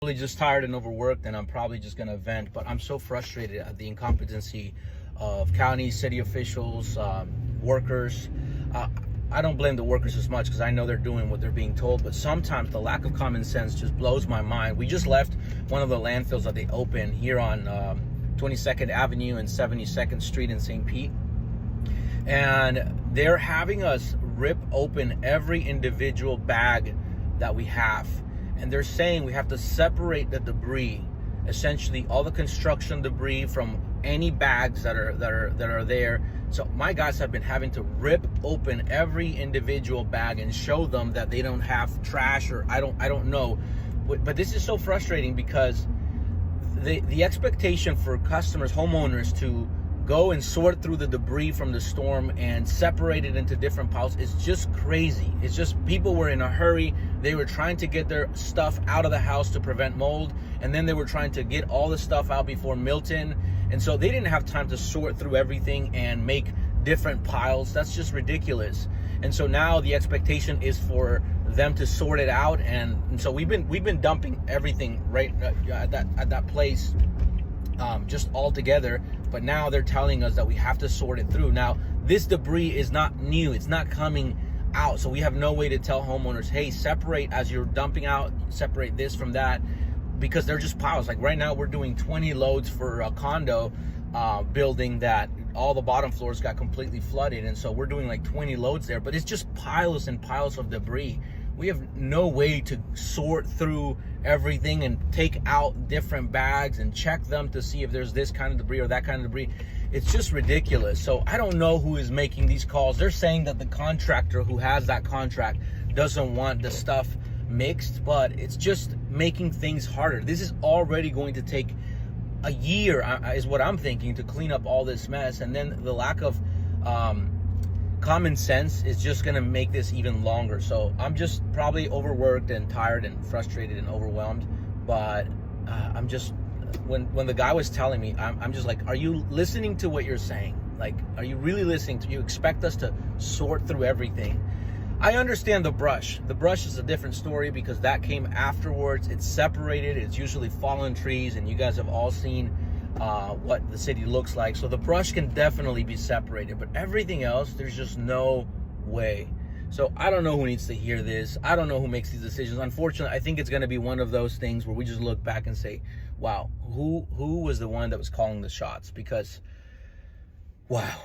Really just tired and overworked, and I'm probably just gonna vent. But I'm so frustrated at the incompetency of county, city officials, workers. I don't blame the workers as much because I know they're doing what they're being told, but sometimes the lack of common sense just blows my mind. We just left one of the landfills that they opened here on 22nd Avenue and 72nd Street in St. Pete, and they're having us rip open every individual bag that we have. And they're saying we have to separate the debris, essentially all the construction debris from any bags that are there. So my guys have been having to rip open every individual bag and show them that they don't have trash, or I don't know. But this is so frustrating because the expectation for customers, homeowners, to go and sort through the debris from the storm and separate it into different piles is just crazy. It's just people were in a hurry. They were trying to get their stuff out of the house to prevent mold, and then they were trying to get all the stuff out before Milton, and so they didn't have time to sort through everything and make different piles. That's just ridiculous. And so now the expectation is for them to sort it out, and so we've been dumping everything right at that place, just all together. But now they're telling us that we have to sort it through. Now, this debris is not new. It's not coming out. So we have no way to tell homeowners, hey, separate as you're dumping out, separate this from that, because they're just piles. Like right now, we're doing 20 loads for a condo building that all the bottom floors got completely flooded. And so we're doing like 20 loads there, but it's just piles and piles of debris. We have no way to sort through everything and take out different bags and check them to see if there's this kind of debris or that kind of debris. It's just ridiculous. So I don't know who is making these calls. They're saying that the contractor who has that contract doesn't want the stuff mixed, but it's just making things harder. This is already going to take a year, is what I'm thinking, to clean up all this mess. And then the lack of common sense is just gonna make this even longer. So I'm just probably overworked and tired and frustrated and overwhelmed. But I'm just, when the guy was telling me, I'm just like, are you listening to what you're saying? Like, are you really listening to, you expect us to sort through everything? I understand the brush. The brush is a different story because that came afterwards. It's separated. It's usually fallen trees, and you guys have all seen what the city looks like. So the brush can definitely be separated, but everything else, there's just no way. So I don't know who needs to hear this. I don't know who makes these decisions. Unfortunately, I think it's going to be one of those things where we just look back and say, wow, who was the one that was calling the shots? Because, wow.